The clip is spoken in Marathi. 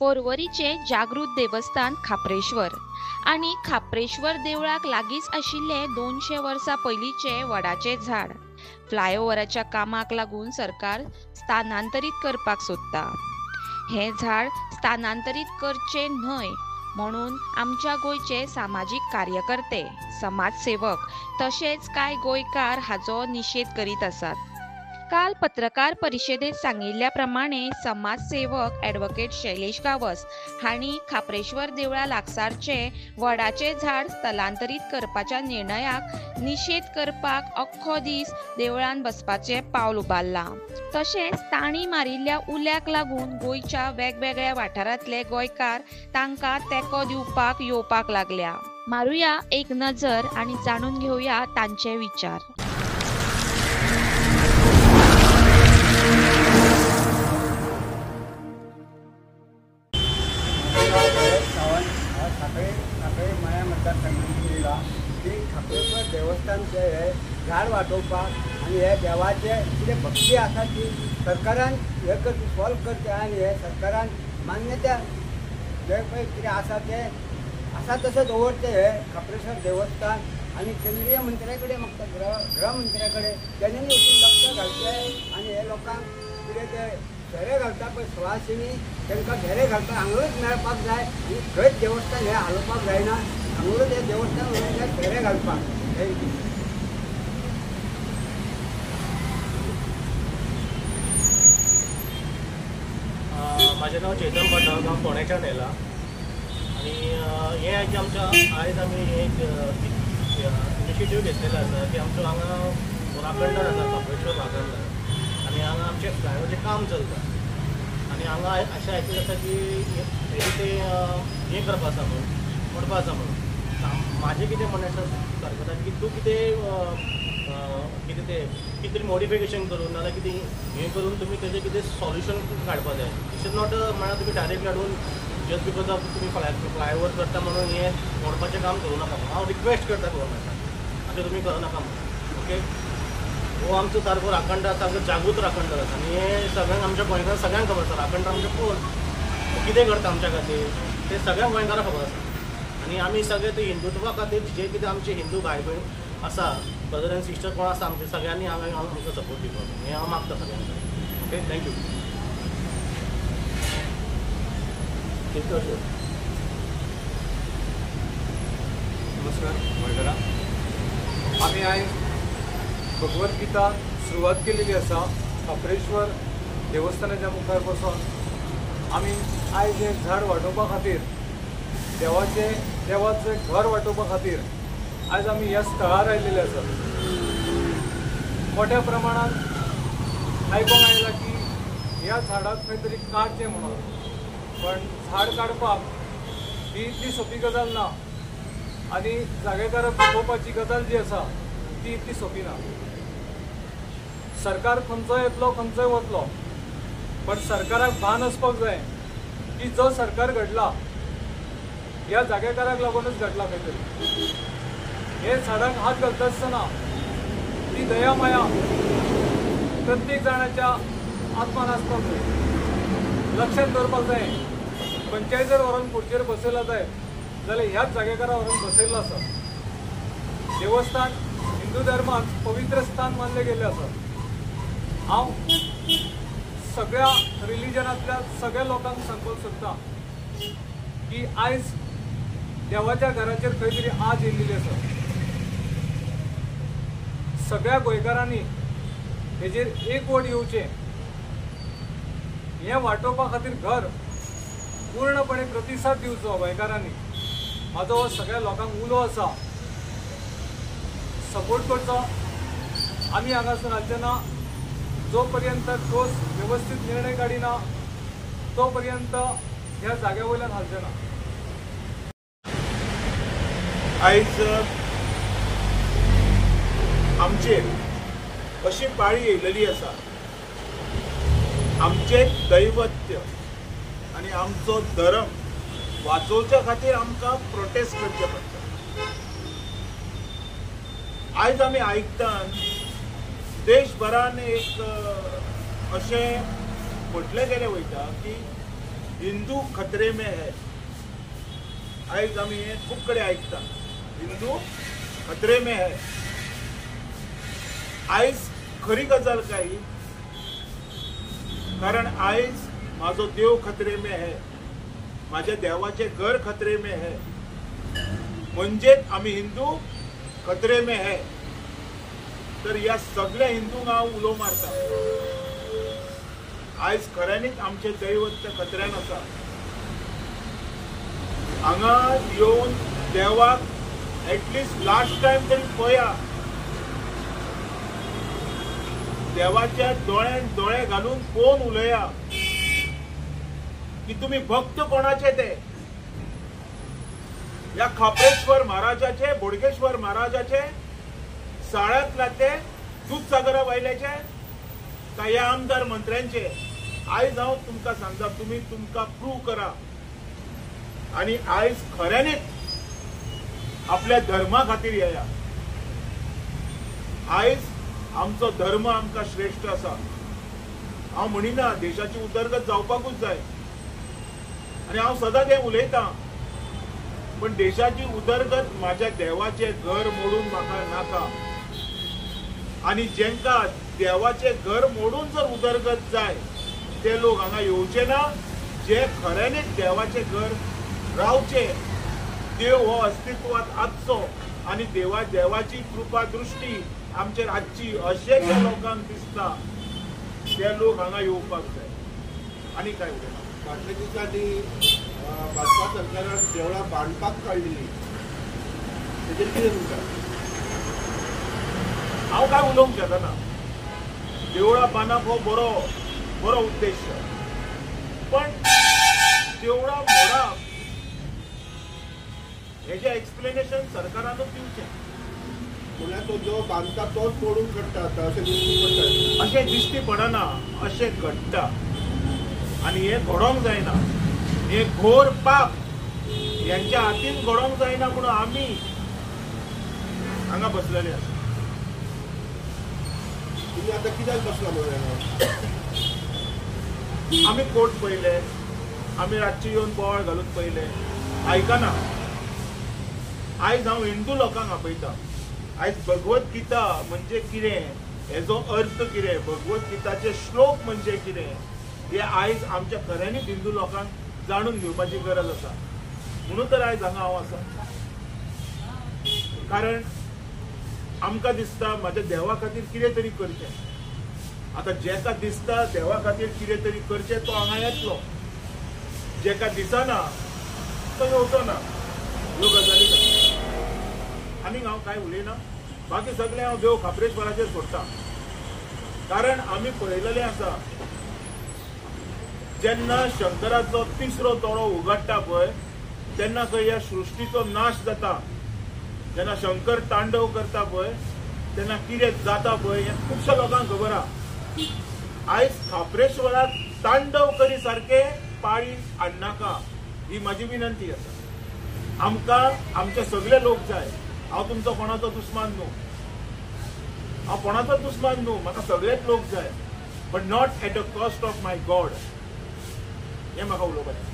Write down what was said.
पर्वरीचे जागृत देवस्थान खापरेश्वर आणि खापरेश्वर देवळाक लागींच आशिल्ले 200 वर्सां पयलींचे वडाचे झाड फ्लायओव्हराच्या कामाक लागून सरकार स्थानांतरीत करपाक सोदता। हे झाड स्थानांतरीत करचे न्हय म्हणून आमच्या गोंयचे सामाजीक कार्यकर्ते, समाजसेवक तशेंच कांय गोंयकार हाचो निशेध करीत आसात। काल पत्रकार परिशदेत सांगिल्ल्या प्रमाणे समाजसेवक ॲडव्होकेट शैलेश गावस हांणी खापरेश्वर देवळा लागसारचे वडाचे झाड स्थलांतरीत करपाच्या निर्णयाक निशेध करपाक अख्खो दीस देवळान बसपाचे पावल उबारलां। तशेंच तांणी मारिल्ल्या उल्याक लागून गोंयच्या वेगवेगळ्या वाठारांतले गोंयकार तांकां तेंको दिवपाक येवपाक लागल्या। मारुया एक नजर आनी जाणून घेवया तांचे विचार। खापरेश्वर देवस्थानचे हे झाड वाटोवपाक आनी हे देवाचे कितें भक्ती आसा ती सरकारान हे करची सॉल्व करचे आनी हे सरकारान मान्यता जे पळय कितें आसा ते आसा तशें दवरचे हे खापरेश्वर देवस्थान आनी केंद्रीय मंत्र्या कडेन मागता गृह मंत्र्या कडेन तेणेंनी लक्ष घालचें आनी हे लोकांक कितें ते घेरे घालता पळय सुवासिनी तांकां घेरे घालता हांगूच मेळपाक जाय आनी खंयच देवस्थान हे हालोवपाक जायना हांगूच हे देवस्थान घेरे घालपाक। माझे नाव चेतन पाटण, हांव फोंडेच्यान येयला आनी हे आमच्या आयज आमी एक इनिशिएटीव घेतलेलो आसा की आमचो हांगा राखणदार आसा खापरेश्वर राखणदार आनी हांगा आमचे फ्लायओवरचें काम चलता आनी हांगा अशें आयकूंक येता की ते हें करपा आसा म्हणून म्हणपा आसा म्हणून म्हाजें कितें म्हणणें आसा सरकारान की तूं कितें ते कितें मॉडिफिकेशन करून नाजाल्यार कितें हें करून तुमी तेजें कितें सॉल्युशन काडपा जाय। इट इज नॉट म्हळ्यार तुमी डायरेक्ट हाडून जस्ट बिकॉज ऑफ तुमी फ्लायओवर करता म्हणून हें मोडपाचें काम करूं नाका म्हणून हांव रिक्वेस्ट करता गव्हर्मेंटाक अशें तुमी करनाका म्हणून। ओके, हो आमचो सारको राखणदार सारको जागृत राखणदार आसा आनी हे सगळ्यांक आमच्या गोंयकार सगळ्यांक खबर आसा राखणदार म्हणजे कोण कितें करता आमच्या खातीर ते सगळ्यांक गोंयकारांक खबर आसा आनी आमी सगळे ते हिंदुत्वा खातीर जे कितें आमचे हिंदू भाय भयण आसा ब्रदर एंड सिस्टर कोण आसा आमचे सगळ्यांनी हांवें आमकां सपोर्ट दिवपाक हें हांव मागता सगळ्यांक। Okay, thank you. नमस्कार गोंयकारां, आमी आयज भगवत गीता सुरवात केलेली आसा खापरेश्वर देवस्थानाच्या मुखार बसून आमी आयज एक झाड वाटोवपा खातीर देवाचें घर वाटोवपा खातीर आयज आमी ह्या स्थळार आयिल्ले आसा। मोठ्या प्रमाणात आयकोंक आयलां की ह्या झाडाक खंय तरी काडचें म्हणून, पण झाड काडपाक ही इतली सोपी गजाल ना आनी जागेकाराक फुगोवपाची गजाल जी आसा ती इतली सोपी ना। सरकार खंयचोय येतलो खंयचोय वतलो, पण सरकाराक भान आसपाक जाय की जो सरकार घडला ह्या जागेकाराक लागूनच घडला खंय तरी। हे झाडाक हात घालता आसतना ती दया माया प्रत्येक जाणाच्या आत्मान आसपाक जाय, लक्षात दवरपाक जाय। खंयच्याय जर व्हरून खुर्चेर बसयला जाय जाल्यार ह्याच जागेकारा व्हरून बसयल्लो आसा। देवस्थान हिंदू धर्मांत पवित्र स्थान मानले गेले आसा। हांव सगळ्या रिलिजनांतल्या सगळ्या लोकांक सांगपाक सोदतां की आयज देवाच्या घराचेर खंय तरी आज येयल्ली आसा। सगळ्या गोंयकारांनी हेजेर एक वोट येवचें, हें वाटोवपा खातीर घर पूर्णपणे प्रतिसाद दिवचो गोंयकारांनी। म्हाजो हो सगळ्या लोकांक उलो आसा, सपोर्ट करचो। आमी हांगासून हालचे ना जो पर्यंत ठोस व्यवस्थीत निर्णय काडिना तो पर्यंत ह्या जाग्या वयल्यान हालचे ना। आयज आमचेर अशी पाळी येयलेली आसा, आमचे दैवत्य आनी आमचो धर्म वाचोवच्या खातीर आमकां प्रोटेस्ट करचे पडटा। आयज आमी आयकतात देशभरान एक अशें म्हटलें गेलें वयता की हिंदू खतरे में है. आयज आमी हे खूब कडेन आयकता, हिंदू खतरे में है. आयज खरी गजाल काय, कारण आयज माझो देव खतरे में है, माझ्या देवाचे घर खतरे में है, म्हणजे आमी हिंदू खतरे में है. तर या सगळ्या हिंदूंक हांव उलो मारता, आयज खऱ्यांनीच आमचे दैवत ते खतऱ्यान आसा. हांगा येवन देवाक एटलिस्ट लास्ट टाइम तरी पळया, देवाच्या दोळ्यान दोळे घालून पळोवन उलया की तुम्ही भक्त कोणाचे ते. या खापेश्वर महाराजाचे, बोडगेश्वर महाराजाचे, साळ्यातला ते दूधसागरा वयल्याचे, काय या आमदार मंत्र्यांचे. आयज हांव तुमकां सांगता, तुम्ही तुमकां प्रूव करा. आणि आयज खऱ्यांनीच आपल्या धर्मा खातीर येया. आयज आमचो धर्म आमकां श्रेष्ठ आसा. हांव म्हणिना देशाची उदरगत जावपाकूच जाय, आणि हांव सदांच हें उलयतां, पण देशाची उदरगत म्हाज्या देवाचे घर मोडून म्हाका नाका. आणि जेंका देवाचे घर मोडून जर उदरगत जाय ते लोक हांगा येवचे ना. जे खऱ्यांनीच देवाचे घर रावचे, देव हो अस्तित्वात आसचो आणि देवाची कृपा दृष्टी आमचेर आसची अशें ज्या लोकांक दिसता ते लोक हांगा येवपाक जाय. आनी काय उलयना. फाटल्या दिसांनी भाजपा सरकारान देवळां बांदपाक काडलेली, तेजेर कितें म्हणटा? हांव काय उलोवंक शकना. देवळां बांदप हो बरो उद्देश, पण देवळां मोडप हेजे एक्सप्लेनेशन सरकारानूच दिवचें. पुण्या तो जो बांदता तोच मोडून काडटा आतां अशें दिसती पडटा. अशें दिसती पडना, अशें घडटा. आणि हे घडोवंक जायना. हे घोर पाप यांच्या हातीन घडोवंक जायना, म्हणून आमी हांगा बसलेले आसा. तुम्ही आता कित्याक बसला म्हणून? आमी कोर्ट पळयले, आमी रातची येवन बोवाळ घालून पळयले, आयकना. आयज हांव हिंदू लोकांक आपयता, आयज भगवत गीता म्हणजे कितें, हेजो अर्थ कितें, भगवत गीताचे श्लोक म्हणजे कितें, हे आयज आमच्या खऱ्यांनीच हिंदू लोकांक जाणून घेवपाची गरज आसा. म्हणून तर आयज हांगा हांव आसा. कारण आमकां दिसता म्हाज्या देवा खातीर कितें तरी करचें. आतां जेका दिसता देवा खातीर कितें तरी करचें तो हांगा येतलो, जेका दिसना तो येवचो ना. ह्यो गजाली जाता. आनीक हांव कांय उलयना. बाकी सगळें हांव देव खापरेश्वराचेर सोडटा. कारण आमी पळयलेलें आसा, जेन्ना शंकराचो तिसरो दोळो उगडटा पळय, तेन्ना खंय ह्या सृश्टीचो नाश जाता. जेन्ना शंकर तांडव करता पळय, तेन्ना कितें जाता पळय हें खुबश्या लोकांक खबर आहा. आयज खापरेश्वराक तांडव करी सारके पाळी हाडनाका, ही म्हाजी विनंती आसा. आमकां आमचे सगळे लोक जाय. हांव तुमचो कोणाचो दुस्मान न्हू, हांव कोणाचोच दुस्मान न्हू, म्हाका सगळेच लोक जाय, but not at the cost of my God. हें म्हाका उलोवपाचें.